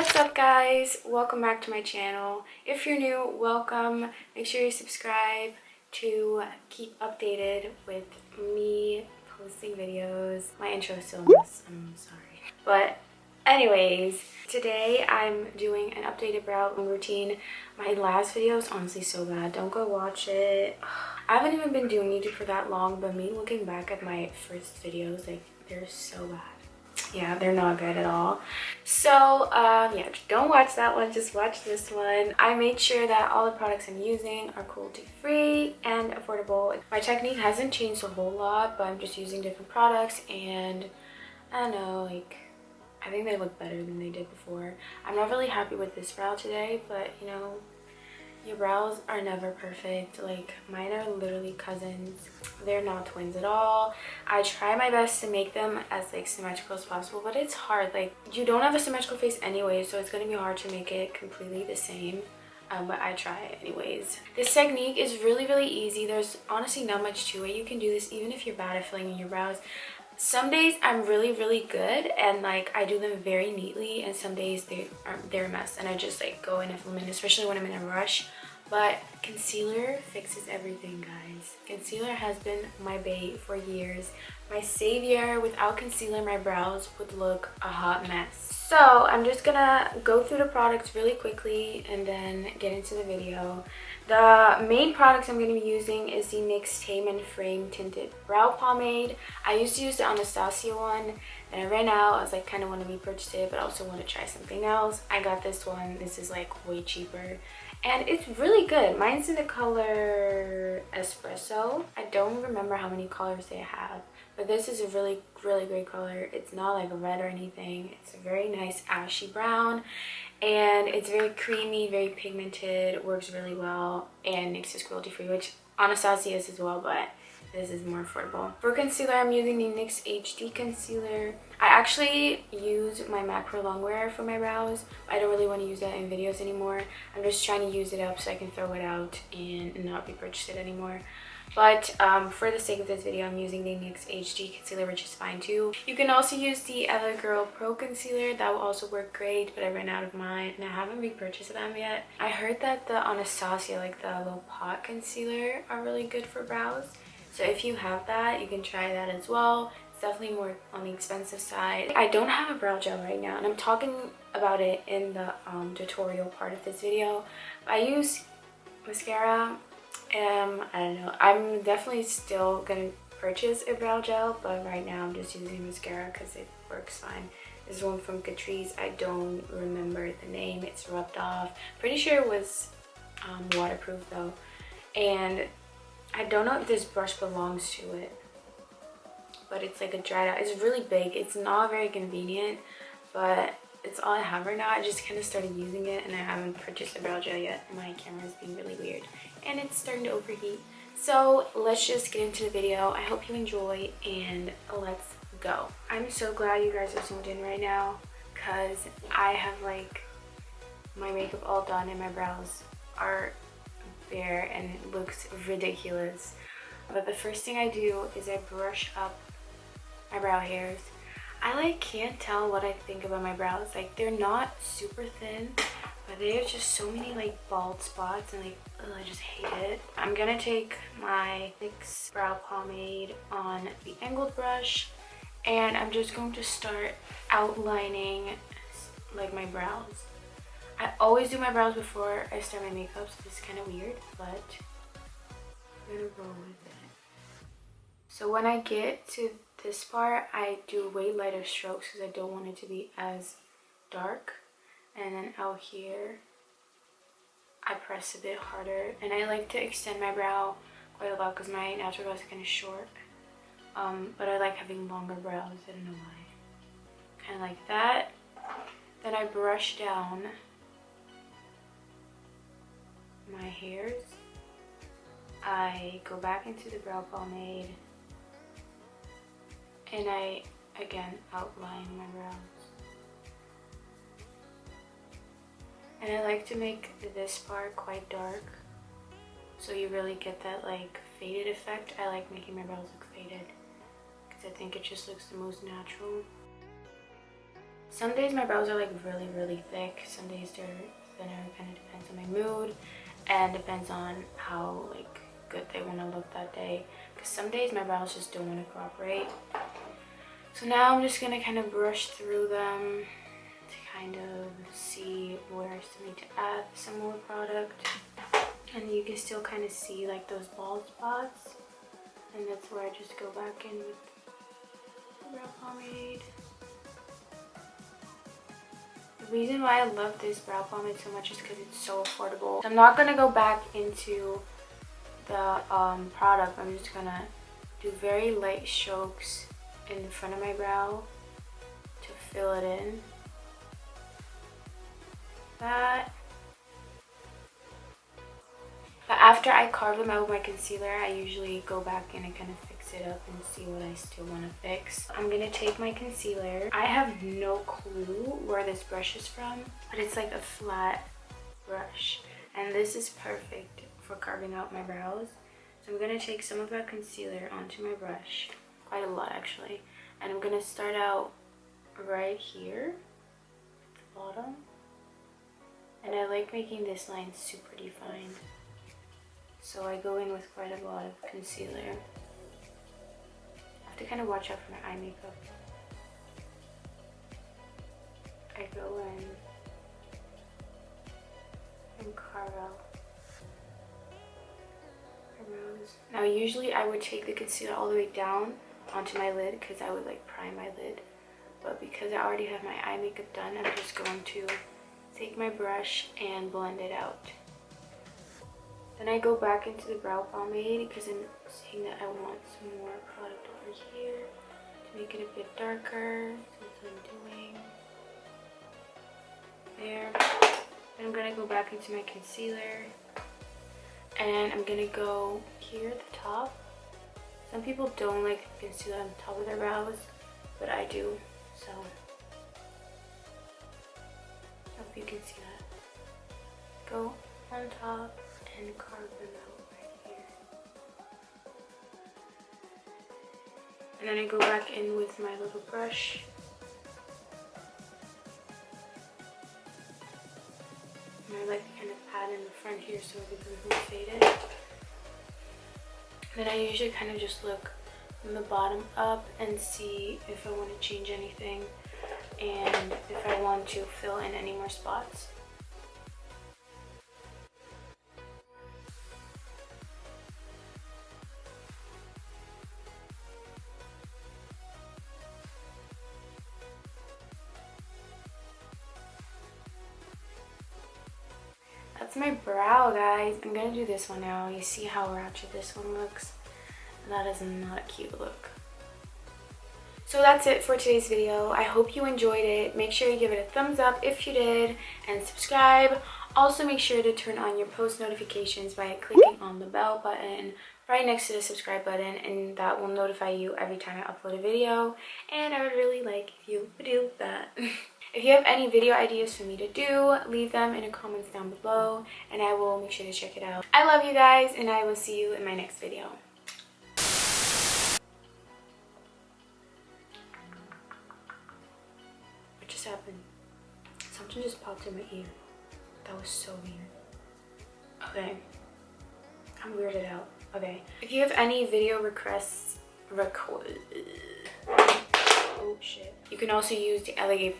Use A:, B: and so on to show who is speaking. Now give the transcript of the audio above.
A: What's up guys? Welcome back to my channel. If you're new, welcome. Make sure you subscribe to keep updated with me posting videos. My intro is still a mess, I'm sorry. But anyways, today I'm doing an updated brow routine. My last video is honestly so bad. Don't go watch it. I haven't even been doing YouTube for that long, but me looking back at my first videos, like, they're so bad. Yeah, they're not good at all. So yeah, don't watch that one, just watch this one. I made sure that all the products I'm using are cruelty free and affordable. My technique hasn't changed a whole lot, but I'm just using different products, and I don't know, like, I think they look better than they did before. I'm not really happy with this brow today, but you know, your brows are never perfect. Like, mine are literally cousins. They're not twins at all. I try my best to make them as like symmetrical as possible, but it's hard. Like, you don't have a symmetrical face anyway, so it's gonna be hard to make it completely the same. But I try it anyways. This technique is really easy. There's honestly not much to it. You can do this even if you're bad at filling in your brows. Some days I'm really good and like I do them very neatly, and some days they're a mess and I just like go in a minute, especially when I'm in a rush. But concealer fixes everything, guys. Concealer has been my bae for years, my savior. Without concealer, my brows would look a hot mess. So I'm just gonna go through the products really quickly and then get into the video. The main products I'm going to be using is the NYX Tame and Frame Tinted Brow Pomade. I used to use the Anastasia one, and I ran out. I was like, kind of want to repurchase it, but I also want to try something else. I got this one. This is like way cheaper, and it's really good. Mine's in the color Espresso. I don't remember how many colors they have, but this is a really great color. It's not like red or anything. It's a very nice ashy brown, and it's very creamy, very pigmented, works really well, and NYX is cruelty free, which Anastasia is as well, but this is more affordable. For concealer, I'm using the NYX HD concealer. I actually use my MAC Pro Longwear for my brows. I don't really want to use that in videos anymore. I'm just trying to use it up so I can throw it out and not repurchase it anymore. But for the sake of this video, I'm using the NYX HD concealer, which is fine too. You can also use the Evergirl Pro concealer. That will also work great, but I ran out of mine and I haven't repurchased them yet. I heard that the Anastasia, like the little pot concealer, are really good for brows. So if you have that, you can try that as well. It's definitely more on the expensive side. I don't have a brow gel right now, and I'm talking about it in the tutorial part of this video. I use mascara. I don't know. I'm definitely still gonna purchase a brow gel, but right now I'm just using mascara because it works fine. This one from Catrice. I don't remember the name. It's rubbed off. Pretty sure it was waterproof though. And I don't know if this brush belongs to it, but it's like a dried out. It's really big. It's not very convenient, but it's all I have right now. I just kind of started using it and I haven't purchased a brow gel yet. My camera is being really weird and it's starting to overheat. So let's just get into the video. I hope you enjoy and let's go. I'm so glad you guys are zoomed in right now because I have like my makeup all done and my brows are bare and it looks ridiculous. But the first thing I do is I brush up my brow hairs. I like can't tell what I think about my brows. Like, they're not super thin, but they have just so many like bald spots and like, ugh, I just hate it. I'm gonna take my NYX brow pomade on the angled brush and I'm just going to start outlining like my brows. I always do my brows before I start my makeup, so this is kind of weird, but I'm gonna roll with it. So when I get to this part, I do way lighter strokes because I don't want it to be as dark. And then out here, I press a bit harder. And I like to extend my brow quite a lot because my natural brow is kind of short. But I like having longer brows, I don't know why. Kind of like that. Then I brush down my hairs. I go back into the brow pomade and I again outline my brows. And I like to make this part quite dark so you really get that like faded effect. I like making my brows look faded because I think it just looks the most natural. Some days my brows are like really thick. Some days they're thinner. It kind of depends on my mood and depends on how like good they want to look that day. Because some days my brows just don't want to cooperate. So now I'm just gonna kind of brush through them to kind of see where I still need to add some more product. And you can still kind of see like those bald spots. And that's where I just go back in with the brow pomade. The reason why I love this brow pomade so much is because it's so affordable. So I'm not gonna go back into the product. I'm just gonna do very light strokes in the front of my brow to fill it in. That. But after I carve them out with my concealer, I usually go back in and kind of fix it up and see what I still want to fix. I'm gonna take my concealer. I have no clue where this brush is from, but it's like a flat brush. And this is perfect for carving out my brows. So I'm gonna take some of that concealer onto my brush, quite a lot actually. And I'm gonna start out right here at the bottom. And I like making this line super defined. So I go in with quite a lot of concealer. I have to kind of watch out for my eye makeup. I go in and carve out my brows. Now usually I would take the concealer all the way down onto my lid because I would like prime my lid. But because I already have my eye makeup done, I'm just going to take my brush and blend it out. Then I go back into the brow pomade because I'm seeing that I want some more product over here to make it a bit darker. So that's what I'm doing. There. Then I'm going to go back into my concealer. And I'm going to go here at the top. Some people don't like concealer on the top of their brows, but I do. So I hope you can see that. Go on top and carve them out right here. And then I go back in with my little brush. And I like to kind of pat in the front here so it becomes more faded. Then I usually kind of just look from the bottom up and see if I want to change anything and if I want to fill in any more spots. That's my brow, guys. I'm gonna do this one now. You see how ratchet this one looks? That is not a cute look. So that's it for today's video. I hope you enjoyed it. Make sure you give it a thumbs up if you did and subscribe. Also make sure to turn on your post notifications by clicking on the bell button right next to the subscribe button, and that will notify you every time I upload a video. And I would really like if you would do that. If you have any video ideas for me to do, leave them in the comments down below and I will make sure to check it out. I love you guys and I will see you in my next video. What just happened? Something just popped in my ear. That was so weird. Okay. I'm weirded out. Okay. If you have any video requests, oh shit. You can also use the alligator